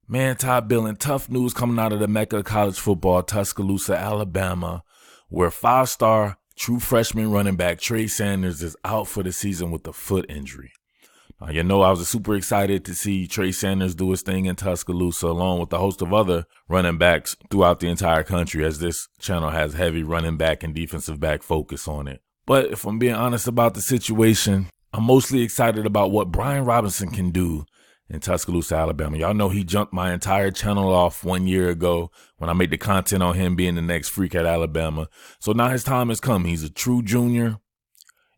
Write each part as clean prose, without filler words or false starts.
Man, Todd Billin, tough news coming out of the Mecca of college football, Tuscaloosa, Alabama, where five-star true freshman running back Trey Sanders is out for the season with a foot injury. Now, I was super excited to see Trey Sanders do his thing in Tuscaloosa along with a host of other running backs throughout the entire country, as this channel has heavy running back and defensive back focus on it. But if I'm being honest about the situation, I'm mostly excited about what Brian Robinson can do in Tuscaloosa, Alabama. Y'all know he jumped my entire channel off 1 year ago when I made the content on him being the next freak at Alabama. So now his time has come. He's a true junior,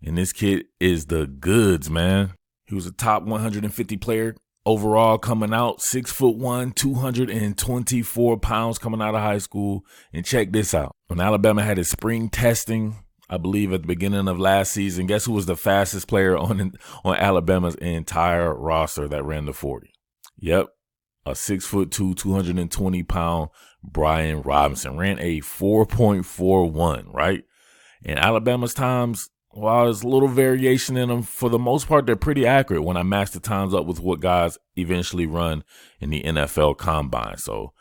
and this kid is the goods, man. He was a top 150 player overall coming out, 6'1", 224 pounds coming out of high school. And check this out. When Alabama had his spring testing, I believe at the beginning of last season, guess who was the fastest player on Alabama's entire roster that ran the 40? Yep, a 6'2", 220-pound Brian Robinson ran a 4.41, right? And Alabama's times, while there's a little variation in them, for the most part, they're pretty accurate when I match the times up with what guys eventually run in the NFL Combine. So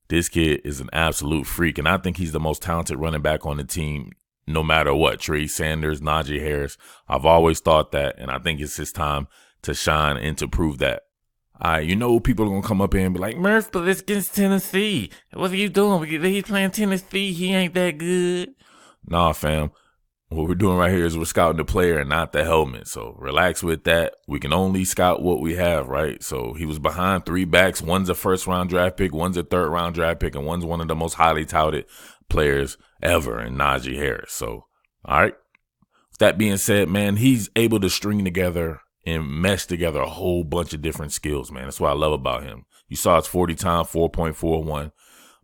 this kid is an absolute freak, and I think he's the most talented running back on the team. No matter what, Trey Sanders, Najee Harris, I've always thought that, and I think it's his time to shine and to prove that. People are going to come up here and be like, Murph, but it's against Tennessee. What are you doing? He's playing Tennessee. He ain't that good. Nah, fam. What we're doing right here is we're scouting the player and not the helmet. So relax with that. We can only scout what we have, right? So he was behind three backs. One's a first-round draft pick, one's a third-round draft pick, and one's one of the most highly touted players ever in Najee Harris. So, all right. With that being said, man, he's able to string together and mesh together a whole bunch of different skills, man. That's what I love about him. You saw his 40 time, 4.41.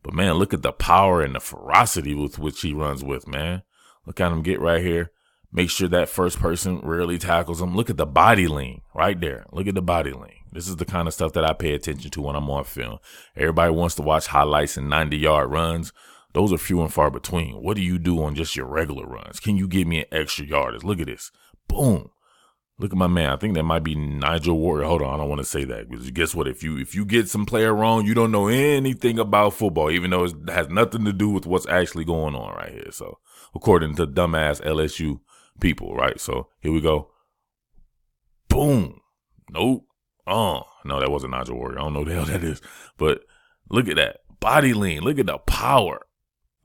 But, man, look at the power and the ferocity with which he runs with, man. Look at him get right here. Make sure that first person rarely tackles him. Look at the body lean right there. Look at the body lean. This is the kind of stuff that I pay attention to when I'm on film. Everybody wants to watch highlights and 90-yard runs. Those are few and far between. What do you do on just your regular runs? Can you give me an extra yardage? Look at this. Boom. Look at my man. I think that might be Nigel Warrior. Hold on. I don't want to say that. Because guess what? If you get some player wrong, you don't know anything about football, even though it has nothing to do with what's actually going on right here. So, according to dumbass LSU people, right? So, here we go. Boom. Nope. No, that wasn't Nigel Warrior. I don't know the hell that is. But look at that. Body lean. Look at the power.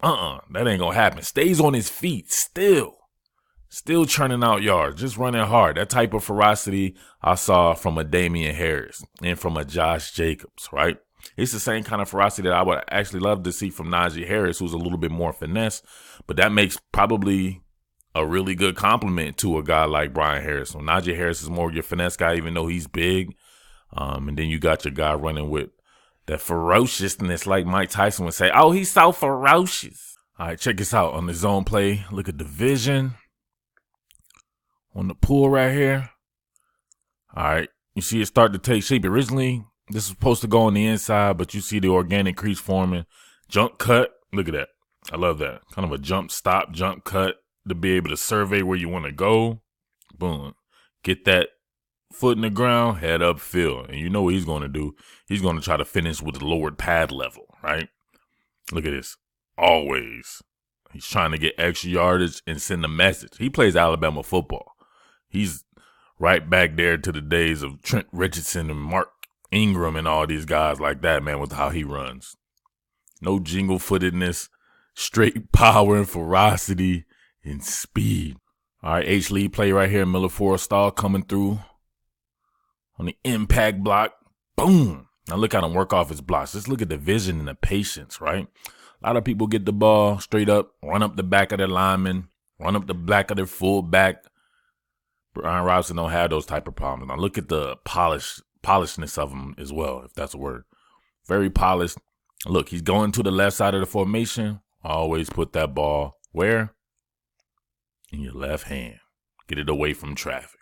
That ain't gonna happen. Stays on his feet still churning out yards, just running hard. That type of ferocity I saw from a Damian Harris and from a Josh Jacobs, right? It's the same kind of ferocity that I would actually love to see from Najee Harris, who's a little bit more finesse, but that makes probably a really good compliment to a guy like Brian Harris. So Najee Harris is more your finesse guy, even though he's big. And then you got your guy running with that ferociousness, like Mike Tyson would say. Oh, he's so ferocious. All right, check this out on the zone play. Look at the vision on the pull right here. All right, you see it start to take shape. Originally, this was supposed to go on the inside, but you see the organic crease forming. Jump cut. Look at that. I love that. Kind of a jump stop, jump cut to be able to survey where you want to go. Boom. Get that foot in the ground, head up field. And you know what he's going to do. He's going to try to finish with the lowered pad level, right? Look at this. Always. He's trying to get extra yardage and send a message. He plays Alabama football. He's right back there to the days of Trent Richardson and Mark Ingram and all these guys like that, man, with how he runs. No jingle-footedness, straight power and ferocity and speed. All right, H-Lead play right here. Miller Forrestall coming through on the impact block. Boom. Now look at him work off his blocks. Just look at the vision and the patience, right? A lot of people get the ball straight up, run up the back of their lineman, run up the back of their fullback. Brian Robinson don't have those type of problems. Now look at the polishedness of him as well, if that's a word. Very polished. Look, he's going to the left side of the formation. Always put that ball where? In your left hand. Get it away from traffic.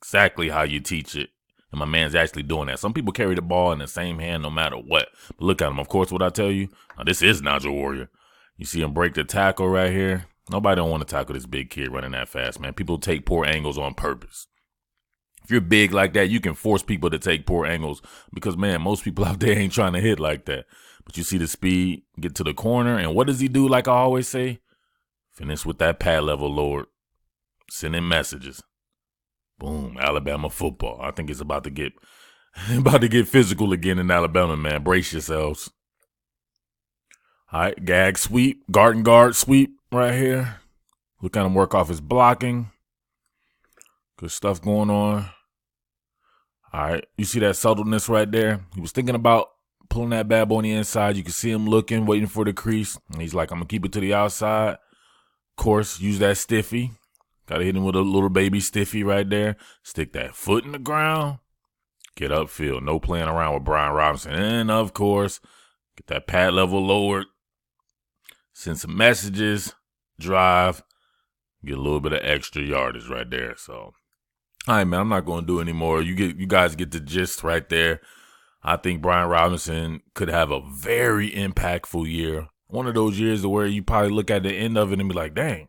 Exactly how you teach it. And my man's actually doing that. Some people carry the ball in the same hand no matter what. But look at him. Of course, what I tell you, now, this is Nigel Warrior. You see him break the tackle right here. Nobody don't want to tackle this big kid running that fast, man. People take poor angles on purpose. If you're big like that, you can force people to take poor angles because, man, most people out there ain't trying to hit like that. But you see the speed, get to the corner, and what does he do like I always say? Finish with that pad level lowered. Sending messages. Boom, Alabama football. I think it's about to get physical again in Alabama, man. Brace yourselves. All right, gag sweep, guard sweep right here. Look at him work off his blocking. Good stuff going on. All right, you see that subtleness right there? He was thinking about pulling that bad boy on the inside. You can see him looking, waiting for the crease. And he's like, I'm going to keep it to the outside. Of course, use that stiffy. Got to hit him with a little baby stiffy right there. Stick that foot in the ground. Get upfield. No playing around with Brian Robinson. And, of course, get that pad level lowered. Send some messages. Drive. Get a little bit of extra yardage right there. So, all right, man, I'm not going to do any more. You guys get the gist right there. I think Brian Robinson could have a very impactful year. One of those years where you probably look at the end of it and be like, dang,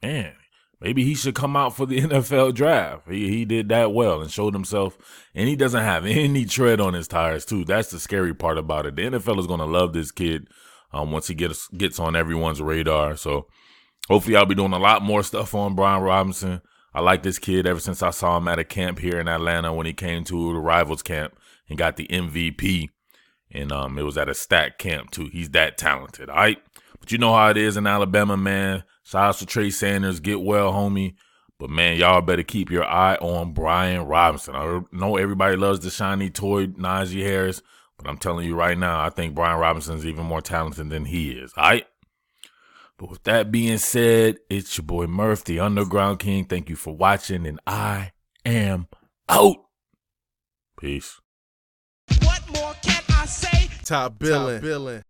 man, maybe he should come out for the NFL draft. He did that well and showed himself. And he doesn't have any tread on his tires, too. That's the scary part about it. The NFL is going to love this kid once he gets on everyone's radar. So hopefully I'll be doing a lot more stuff on Brian Robinson. I like this kid ever since I saw him at a camp here in Atlanta when he came to the Rivals camp and got the MVP. And it was at a stack camp, too. He's that talented, all right? But you know how it is in Alabama, man. Shout out to Trey Sanders. Get well, homie. But, man, y'all better keep your eye on Brian Robinson. I know everybody loves the shiny toy Najee Harris, but I'm telling you right now, I think Brian Robinson is even more talented than he is, all right? But with that being said, it's your boy Murph, the Underground King. Thank you for watching, and I am out. Peace. What more can I say? Top Billin.